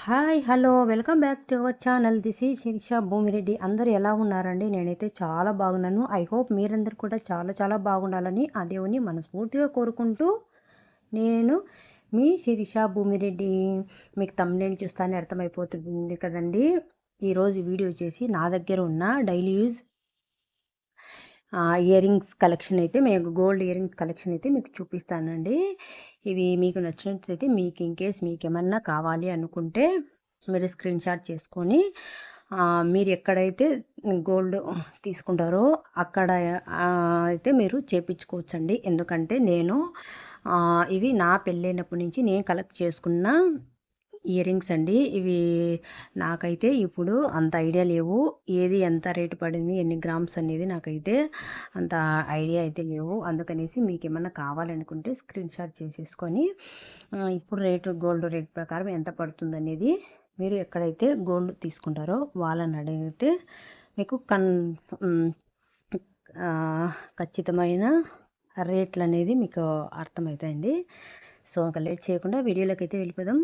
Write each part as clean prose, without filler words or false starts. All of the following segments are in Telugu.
Hi! Hello! Welcome back to our channel. This is Sirisha Bhumireddy. అందరూ ఎలా ఉన్నారండి? నేనైతే చాలా బాగున్నాను. ఐ హోప్ మీరందరూ కూడా చాలా చాలా బాగుండాలని ఆ దేవుని మనస్ఫూర్తిగా కోరుకుంటూ, నేను మీ శిరీష భూమిరెడ్డి. మీకు థంబ్‌నెయిల్ చూస్తానే అర్థమైపోతుంది కదండీ! ఈరోజు వీడియో వచ్చేసి నా దగ్గర ఉన్న daily use ear rings collection అయితే మీకు గోల్డ్ ఇయర్ రింగ్స్ కలెక్షన్ అయితే మీకు చూపిస్తానండి. ఇవి మీకు నచ్చినట్లయితే మీకు ఇన్‌కేస్ మీకేమన్నా కావాలి అనుకుంటే మీరు స్క్రీన్ షాట్ చేసుకొని మీరు ఎక్కడైతే గోల్డ్ తీసుకుంటారో అక్కడ అయితే మీరు చేపించుకోవచ్చండి. ఎందుకంటే నేను ఇవి నా పెళ్ళైనప్పటి నుంచి నేను కలెక్ట్ చేసుకున్న ఇయర్ రింగ్స్ అండి. ఇవి నాకైతే ఇప్పుడు అంత ఐడియా లేవు. ఏది ఎంత రేటు పడింది, ఎన్ని గ్రామ్స్ అనేది నాకైతే అంత ఐడియా అయితే లేవు. అందుకనేసి మీకేమన్నా కావాలనుకుంటే స్క్రీన్ షాట్ చేసేసుకొని ఇప్పుడు గోల్డ్ రేట్ ప్రకారం ఎంత పడుతుందనేది మీరు ఎక్కడైతే గోల్డ్ తీసుకుంటారో వాళ్ళని అడిగితే మీకు ఖచ్చితమైన రేట్లనేది మీకు అర్థమవుతాయండి. సో, ఇంక లేట్ చేయకుండా వీడియోలోకి అయితే వెళ్ళిపోదాం.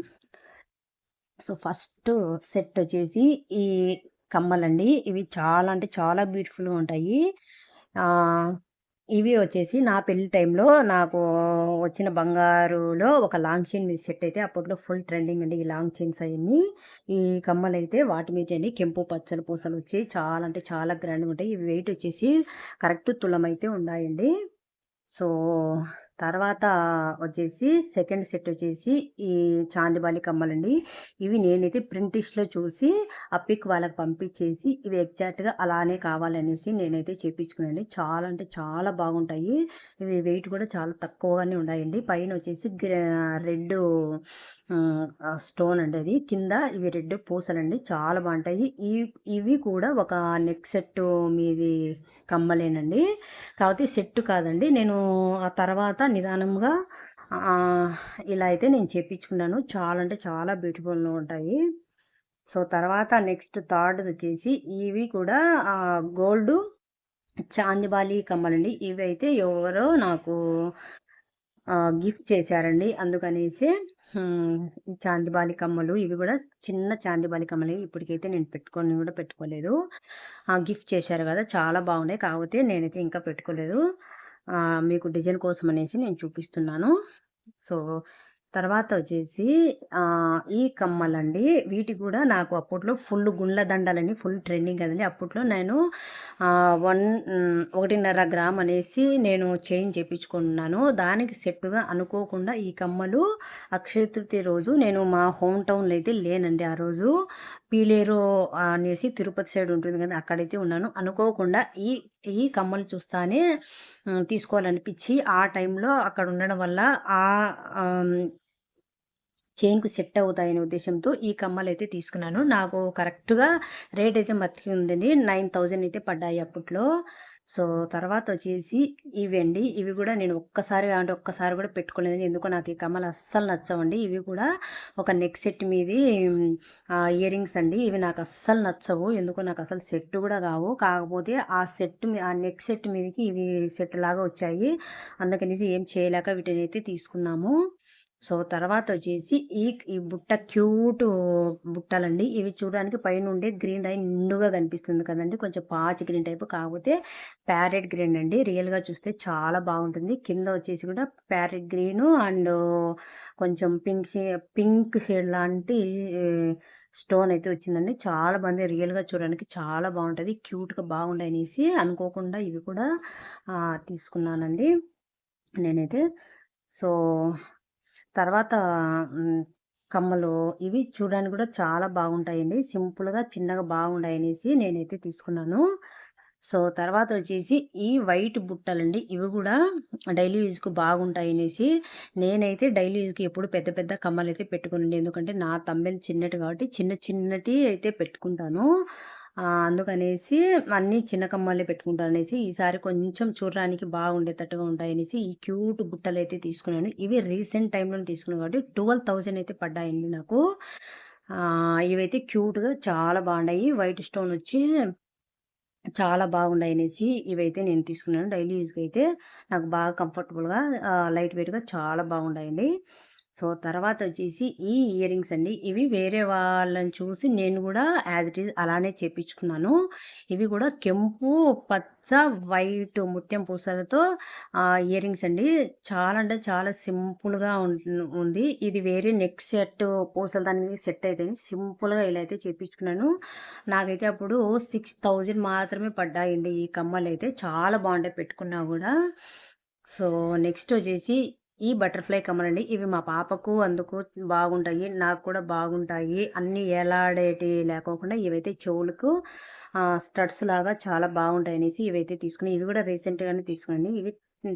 సో, ఫస్ట్ సెట్ వచ్చేసి ఈ కమ్మలండి. ఇవి చాలా అంటే చాలా బ్యూటిఫుల్‌గా ఉంటాయి. ఆహ్, ఇవి వచ్చేసి నా పెళ్లి టైంలో నాకు వచ్చిన బంగారులో ఒక లాంగ్ చైన్ సెట్ అయితే అప్పట్లో ఫుల్ ట్రెండింగ్ అండి. ఈ లాంగ్ చైన్స్ అయన్నీ. ఈ కమ్మలైతే వాటి మీదండి కెంపు పచ్చల పూసలొచ్చి చాలా అంటే చాలా గ్రాండ్‌గా ఉంటాయి. ఇవి వెయిట్ వచ్చేసి కరెక్ట్ తులమైతే ఉన్నాయండి. సో, తర్వాత వచ్చేసి సెకండ్ సెట్ వచ్చేసి ఈ చాందిబాలి కమ్మలండి. ఇవి నేనైతే ప్రింటిష్‌లో చూసి ఆ పిక్ వాళ్ళకి పంపించేసి ఇవి ఎగ్జాక్ట్‌గా అలానే కావాలనేసి నేనైతే చేపించుకున్నానండి. చాలా అంటే చాలా బాగుంటాయి. ఇవి వెయిట్ కూడా చాలా తక్కువగానే ఉన్నాయండి. పైన వచ్చేసి రెడ్డు స్టోన్ అండి అది. కింద ఇవి రెడ్ పూసలండి. చాలా బాగుంటాయి. ఇవి కూడా ఒక నెక్ సెట్టు మీది కమ్మలేనండి. కాపోతే సెట్ కాదండి. నేను ఆ తర్వాత నిదానంగా ఇలా అయితే నేను చేపించుకున్నాను. చాలా అంటే చాలా బ్యూటిఫుల్‌గా ఉంటాయి. సో, తర్వాత నెక్స్ట్ థర్డ్‌దొచ్చేసి ఇవి కూడా గోల్డు చాందిబాలి కమ్మలండి. ఇవైతే ఎవరో నాకు గిఫ్ట్ చేశారండి. అందుకనేసి ఈ చాందిబాలి కమ్మలు ఇవి గూడా చిన్న చాందిబాలి కమ్మలే. ఇప్పటికైతే నేను కూడా పెట్టుకోలేదు. గిఫ్ట్ చేశారు గదా! చాలా బాగున్నాయి. కాకపోతే నేనైతే ఇంకా పెట్టుకోలేదు. మీకు డిజైన్ కోసం అనేసి నేను చూపిస్తున్నాను. సో, తర్వాత వచ్చేసి ఈ కమ్మలండి. వీటికి గూడా నాకు అప్పట్లో ఫుల్ గుండ్ల దండలని ఫుల్ ట్రెండింగ్ కదండీ! అప్పట్లో నేను 1.5 గ్రామ్ అనేసి నేను చైన్ చేపించుకున్నాను. దానికి సెట్‌గా అనుకోకుండా ఈ కమ్మలు అక్షయ తృతీయ రోజు నేను మా హోమ్ టౌన్‌లో అయితే లేనండి ఆ రోజు. పీలేరు అనేసి తిరుపతి సైడ్ ఉంటుంది కదా! అక్కడైతే ఉన్నాను. అనుకోకుండా ఈ ఈ కమ్మలు చూస్తానే తీసుకోవాలనిపిచ్చి ఆ టైంలో అక్కడ ఉండడం వల్ల ఆహ్, చైన్‌కి సెట్ అవుతాయనే ఉద్దేశ్యంతో ఈ కమ్మలైతే తీసుకున్నాను. నాకు కరెక్ట్‌గా రేట్ అయితే మతికుందండి. 9000 అయితే పడ్డాయి అప్పట్లో. సో, తర్వాతొచ్చేసి ఇవండి. ఇవి గూడా నేను ఒక్కసారి గూడా పెట్టుకోలేదండి. ఎందుకో నాకు ఈ కమ్మలు అస్సలు నచ్చవండి. ఇవి కూడా ఒక నెక్ సెట్ మీది ఇయర్ రింగ్స్ అండి. ఇవి నాకు అస్సలు నచ్చవు. ఎందుకో నాకు అసలు సెట్ గూడా గావు. కాకపోతే ఆ నెక్ సెట్ మీదకి ఇవి సెట్ లాగా వచ్చాయి. అందుకనేసి ఏం చేయలేక వీటినైతే తీసుకున్నాము. సో, తర్వాతొచ్చేసి ఈ బుట్ట క్యూటు బుట్టలండి. ఇవి చూడడానికి పైనుండే గ్రీన్ రై నిండుగా కనిపిస్తుంది కదండీ! కొంచెం పాచి గ్రీన్ టైపు. కాకపోతే ప్యారెట్ గ్రీన్ అండి. రియల్‌గా చూస్తే చాలా బావుంటుంది. కింద వచ్చేసి కూడా ప్యారెట్ గ్రీను అండ్ కొంచెం పింక్ షేడ్ లాంటి స్టోన్ అయితే వచ్చిందండి. చాలా బావుంది. రియల్‌గా చూడడానికి చాలా బావుంటది. క్యూట్‌గా బాగుండాయనేసి అనుకోకుండా ఇవి కూడా తీసుకున్నానండి నేనైతే. సో, తర్వాత హ్మ్. కమ్మలు ఇవి చూడడానికి కూడా చాలా బాగుంటాయండి. సింపుల్‌గా చిన్నగా బాగుండాయనేసి నేనైతే తీసుకున్నాను. సో, తర్వాతొచ్చేసి ఈ వైట్ బుట్టలండి. ఇవి గూడా డైలీ యూజ్‌కి బాగుంటాయనేసి నేనైతే డైలీ యూజ్‌కి ఎప్పుడు పెద్ద పెద్ద కమ్మలైతే పెట్టుకోనండి. ఎందుకంటే నా తంబెల్ చిన్నటి కాబట్టి చిన్న చిన్నటియి అయితే పెట్టుకుంటాను. అందుకనేసి అన్నీ చిన్న కమ్మలే పెట్టుకుంటాననేసి ఈసారి కొంచెం చూడడానికి బాగుండేటట్టుగా ఉంటాయనేసి ఈ క్యూట్ బుట్టలైతే తీసుకున్నాను. ఇవి రీసెంట్ టైమ్‌లోనే తీసుకున్నాను కాబట్టి 12,000 అయితే పడ్డాయండి నాకు. ఇవైతే క్యూట్‌గా చాలా బాగున్నాయి. వైట్ స్టోన్ వచ్చి చాలా బాగున్నాయనేసి ఇవైతే నేను తీసుకున్నాను. డైలీ యూజ్‌కైతే నాకు బాగా కంఫర్టబుల్‌గా లైట్ వెయిట్‌గా చాలా బాగున్నాయండి. సో, తర్వాత వచ్చేసి ఈ ఇయర్ రింగ్స్ అండి. ఇవి వేరే వాళ్ళని చూసి నేను గూడా యాజ్ ఇట్ ఈజ్ అలానే చేపించుకున్నాను. ఇవి గూడా కెంపు, పచ్చ, వైట్ ముత్యం పూసలతో ఇయర్ రింగ్స్ అండి. చాలా అంటే చాలా సింపుల్‌గా ఉంది. ఇది వేరే నెక్ సెట్ పూసల దాని మీద సెట్ అయితే సింపుల్‌గా ఇలా అయితే చేపించుకున్నాను. నాకైతే అప్పుడు 6000 మాత్రమే పడ్డాయండి ఈ కమ్మలైతే. చాలా బాగుంటాయి పెట్టుకున్నా గూడా. సో, నెక్స్ట్ వచ్చేసి ఈ బటర్‌ఫ్లై కమ్మలండి. ఇవి మా పాపకు అందుకు బాగుంటాయి. నాకు కూడా బాగుంటాయి. అన్నీ ఏలాడేటియి లేకోకుండా ఇవైతే చెవులకు స్టడ్స్ లాగా చాలా బాగుంటాయనేసి ఇవైతే తీసుకున్నా. ఇవి కూడా రీసెంట్‌గానే తీసుకున్నానండి. ఇవి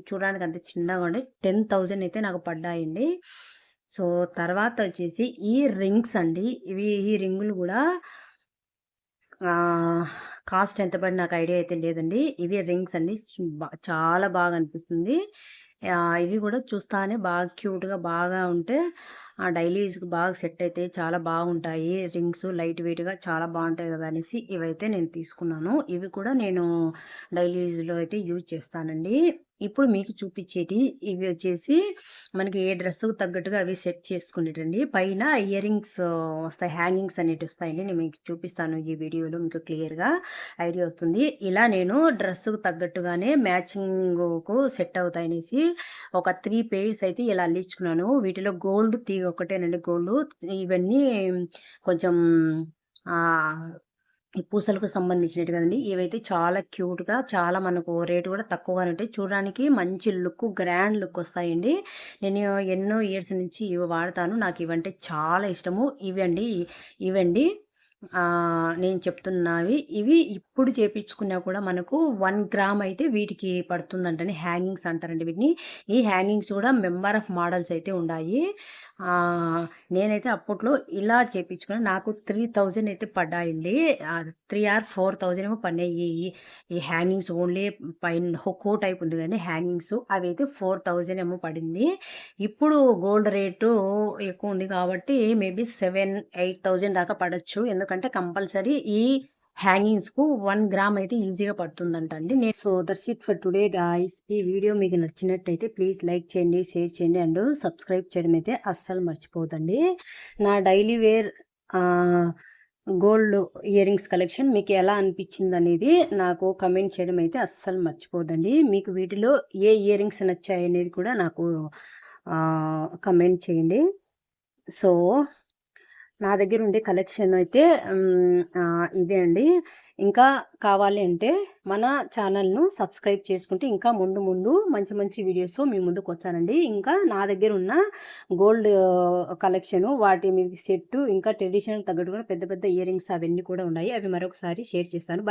చూడడానికి అంత చిన్నగా ఉండి 10,000 అయితే నాకు పడ్డాయండి. సో, తర్వాత వచ్చేసి ఈ రింగ్స్ అండి. ఈ రింగులు గూడా కాస్ట్ ఎంత పడి నాకు ఐడియా అయితే లేదండి. ఇవి రింగ్స్ అండి. చాలా బాగా అనిపిస్తుంది. ఇవి కూడా చూస్తానే బాగా క్యూట్‌గా బాగా ఉంటే డైలీ యూజ్‌కి బాగా సెట్ అయితాయి. చాలా బాగుంటాయి. రింగ్స్ లైట్ వెయిట్‌గా చాలా బాగుంటాయి కదా అనేసి ఇవైతే నేను తీసుకున్నాను. ఇవి కూడా నేను డైలీ యూజ్‌లో అయితే యూజ్ చేస్తానండి. ఇప్పుడు మీకు చూపించేటి ఇవి వచ్చేసి మనకి ఏ డ్రెస్‌కి తగ్గట్టుగా అవి సెట్ చేసుకునేటండి. పైన ఇయర్ రింగ్స్ వస్తాయి. హ్యాంగింగ్స్ అనేటివి వస్తాయండి. నేను మీకు చూపిస్తాను ఈ వీడియోలో మీకు క్లియర్‌గా ఐడియా వస్తుంది. ఇలా నేను డ్రెస్‌కి తగ్గట్టుగానే మ్యాచింగ్‌కు సెట్ అవుతాయనేసి ఒక 3 పెయిర్స్ అయితే ఇలా అల్లించుకున్నాను. వీటిలో గోల్డ్ తీగ ఒక్కటేనండి గోల్డు. ఇవన్నీ కొంచెం ఆహ్, ఈ పూసలకు సంబంధించినవి కదండీ. ఇవైతే చాలా క్యూట్‌గా చాలా మనకు రేట్ కూడా తక్కువగానే ఉంటాయి. చూడడానికి మంచి లుక్, గ్రాండ్ లుక్ వస్తాయండి. నేను ఎన్నో ఇయర్స్ నుంచి ఇవి వాడతాను. నాకు ఇవంటే చాలా ఇష్టము. ఇవండి నేను చెప్తున్నవి. ఇవి ఇప్పుడు చేపించుకున్నా కూడా మనకు 1 గ్రామ్ అయితే వీటికి పడుతుందంటండి. హ్యాంగింగ్స్ అంటారండి వీటిని. ఈ హ్యాంగింగ్స్ కూడా మెంబర్ ఆఫ్ మోడల్స్ అయితే ఉండాయి. నేనైతే అప్పట్లో ఇలా చేపించుకున్నాను. నాకు 3000 అయితే పడ్డాయండి. 3 ఆర్ 4000 ఏమో పడినాయి. ఈ హ్యాంగింగ్స్ ఓన్లీ పైన హుక్కో టైప్ ఉంది కదండీ హ్యాంగింగ్స్. అవైతే 4000 ఏమో పడింది. ఇప్పుడు గోల్డ్ రేటు ఎక్కువుంది కాబట్టి మేబీ 7, 8000 దాకా పడొచ్చు. ఎందుకంటే కంపల్సరీ ఈ హ్యాంగింగ్స్‌కు 1 గ్రామ్ అయితే ఈజీగా పడుతుందంట అండి. So, that's it for today guys. ఈ వీడియో మీకు నచ్చినట్టయితే ప్లీజ్ లైక్ చేయండి, షేర్ చేయండి అండ్ సబ్స్క్రైబ్ చేయడం అయితే అస్సలు మర్చిపోవద్దండి. నా daily wear gold earrings collection మీకు ఎలా అనిపించిందనేది నాకు కమెంట్ చేయడం అయితే అస్సలు మర్చిపోవద్దండి. మీకు వీటిలో ఏ ఇయర్ రింగ్స్ నచ్చాయనేది కూడా నాకు కమెంట్ చేయండి. సో, నా దగ్గర ఉండే కలెక్షన్ అయితే ఇదే అండి. ఇంకా కావాలి అంటే మన ఛానల్‌ను సబ్స్క్రైబ్ చేసుకుంటే ఇంకా ముందు ముందు మంచి మంచి వీడియోస్‌తో మీ ముందుకొచ్చానండి. ఇంకా నా దగ్గర ఉన్న గోల్డ్ కలెక్షను వాటి మీద సెట్టు ఇంకా ట్రెడిషనల్ తగ్గట్టు కూడా పెద్ద పెద్ద ఇయర్ రింగ్స్ అవన్నీ కూడా ఉన్నాయి. అవి మరొకసారి షేర్ చేస్తాను. బై.